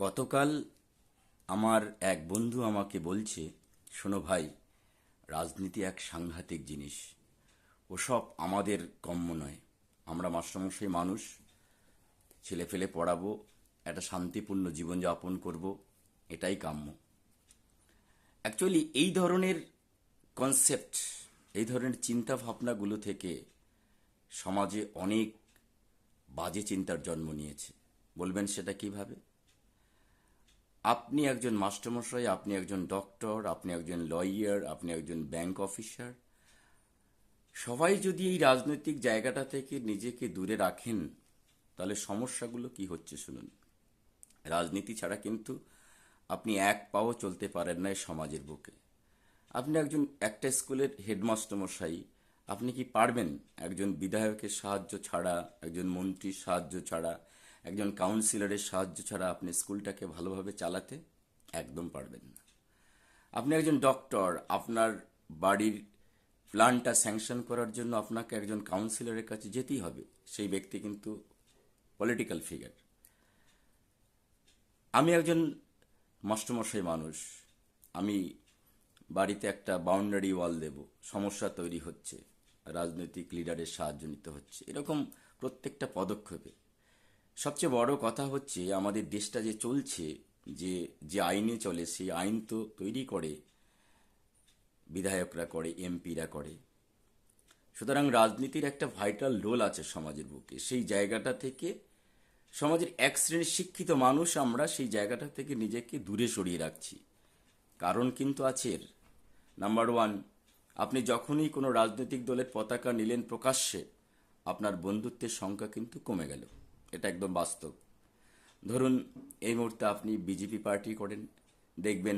গতকাল আমার এক বন্ধু আমাকে বলছে, শোনো ভাই, রাজনীতি এক সাংঘাতিক জিনিস, ওসব আমাদের গম্য নয়। আমরা মাস্টারমশাই মানুষ, ছেলেফেলে পড়াবো, একটা শান্তিপূর্ণ জীবনযাপন করব, এটাই কাম্য। অ্যাকচুয়ালি এই ধরনের কনসেপ্ট, এই ধরনের চিন্তা ভাবনাগুলো থেকে সমাজে অনেক বাজে চিন্তার জন্ম নিয়েছে। বলবেন সেটা কিভাবে? আপনি একজন মাস্টারমশাই, আপনি একজন ডক্টর, আপনি একজন লয়ার, আপনি একজন ব্যাংক অফিসার, সবাই যদি এই রাজনৈতিক জায়গাটা থেকে নিজেকে দূরে রাখেন, তাহলে সমস্যাগুলো কি হচ্ছে শুনুন। রাজনীতি ছাড়া কিন্তু আপনি এক পাও চলতে পারেন না এই সমাজের বুকে। আপনি একজন একটা স্কুলের হেডমাস্টার মশাই, আপনি কি পারবেন একজন বিধায়কের সাহায্য ছাড়া, একজন মন্ত্রীর সাহায্য ছাড়া, একজন কাউন্সিলরের সাহায্য ছাড়া আপনি স্কুলটাকে ভালোভাবে চালাতে? একদম পারবেন না। আপনি একজন ডক্টর, আপনার বাড়ির প্ল্যানটা স্যাংশন করার জন্য আপনাকে একজন কাউন্সিলরের কাছে যেতেই হবে। সেই ব্যক্তি কিন্তু পলিটিক্যাল ফিগার। আমি একজন মাস্টারমশাই মানুষ, আমি বাড়িতে একটা বাউন্ডারি ওয়াল দেব, সমস্যা তৈরি হচ্ছে, রাজনৈতিক লিডারের সাহায্য নিতে হচ্ছে। এরকম প্রত্যেকটা পদক্ষেপে সবচেয়ে বড় কথা হচ্ছে আমাদের দেশটা যে চলছে, যে যে আইনে চলে, সেই আইন তো তৈরি করে বিধায়করা, করে এমপিরা করে। সুতরাং রাজনীতির একটা ভাইটাল রোল আছে সমাজের বুকে। সেই জায়গাটা থেকে সমাজের এক শ্রেণীর শিক্ষিত মানুষ আমরা সেই জায়গাটা থেকে নিজেকে দূরে সরিয়ে রাখছি। কারণ কিন্তু আছে এর। নাম্বার ওয়ান, আপনি যখনই কোনো রাজনৈতিক দলের পতাকা নিলেন প্রকাশ্যে, আপনার বন্ধুত্বের সংখ্যা কিন্তু কমে গেল। এটা একদম বাস্তব। ধরুন এই মুহূর্তে আপনি বিজেপি পার্টি করেন, দেখবেন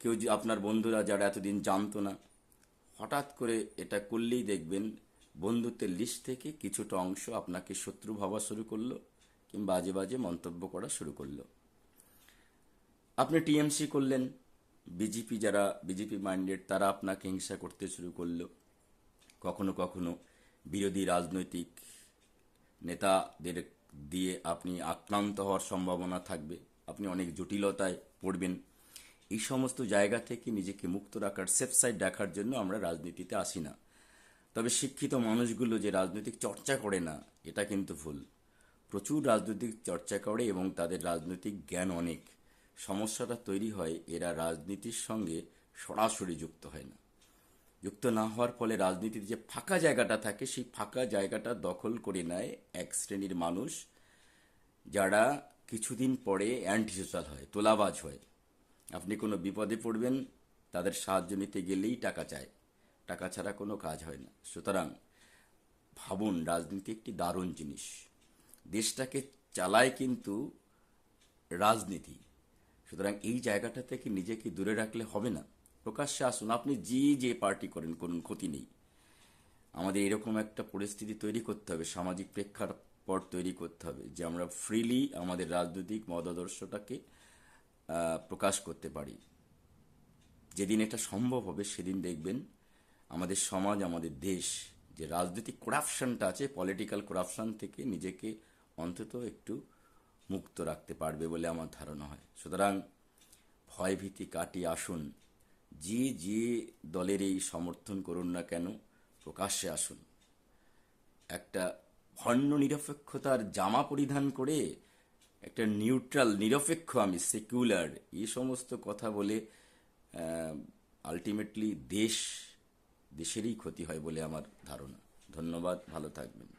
কেউ আপনার বন্ধুরা যারা এতদিন জানতো না, হঠাৎ করে এটা করলেই দেখবেন বন্ধুত্বের লিস্ট থেকে কিছুটা অংশ আপনাকে শত্রু ভাবা শুরু করলো, কিংবা বাজে বাজে মন্তব্য করা শুরু করলো। আপনি টিএমসি করলেন, বিজেপি যারা বিজেপি মাইন্ডেড তারা আপনাকে হিংসা করতে শুরু করলো। কখনো কখনো বিরোধী রাজনৈতিক নেতাদের দিয়ে আপনি আক্রান্ত হওয়ার সম্ভাবনা থাকবে, আপনি অনেক জটিলতায় পড়বেন। এই সমস্ত জায়গা থেকে নিজেকে মুক্ত রাখার, সেফ সাইড রাখার জন্য আমরা রাজনীতিতে আসি না। তবে শিক্ষিত মানুষগুলো যে রাজনৈতিক চর্চা করে না, এটা কিন্তু ভুল। প্রচুর রাজনৈতিক চর্চা করে এবং তাদের রাজনৈতিক জ্ঞান অনেক। সমস্যাটা তৈরি হয় এরা রাজনীতির সঙ্গে সরাসরি যুক্ত হয় না। যুক্ত না হওয়ার ফলে রাজনীতির যে ফাঁকা জায়গাটা থাকে, সেই ফাঁকা জায়গাটা দখল করে নেয় এক শ্রেণীর মানুষ, যারা কিছুদিন পরে অ্যান্টি সোশ্যাল হয়, তোলাবাজ হয়। আপনি কোনো বিপদে পড়বেন, তাদের সাহায্য নিতে গেলেই টাকা চায়, টাকা ছাড়া কোনো কাজ হয় না। সুতরাং ভাবুন, রাজনীতি একটি দারুণ জিনিস, দেশটাকে চালায় কিন্তু রাজনীতি। সুতরাং এই জায়গাটা থেকে নিজেকে দূরে রাখলে হবে না। প্রকাশ্যে আসুন, আপনি যে পার্টি করেন করুন, ক্ষতি নেই। আমাদের এরকম একটা পরিস্থিতি তৈরি করতে হবে, সামাজিক প্রেক্ষাপট তৈরি করতে হবে, যে আমরা ফ্রিলি আমাদের রাজনৈতিক মতাদর্শটাকে প্রকাশ করতে পারি। যেদিন এটা সম্ভব হবে সেদিন দেখবেন আমাদের সমাজ, আমাদের দেশ, যে রাজনৈতিক করাপশনটা আছে, পলিটিক্যাল করাপশন থেকে নিজেকে অন্তত একটু মুক্ত রাখতে পারবে বলে আমার ধারণা হয়। সুতরাং ভয়ভীতি কাটিয়ে আসুন, যে দলেরই সমর্থন করুন না কেন, প্রকাশ্যে আসুন। একটা ভণ্ড নিরপেক্ষতার জামা পরিধান করে একটা নিউট্রাল, নিরপেক্ষ, আমি সেকুলার, এই সমস্ত কথা বলে আলটিমেটলি দেশেরই ক্ষতি হয় বলে আমার ধারণা। ধন্যবাদ, ভালো থাকবেন।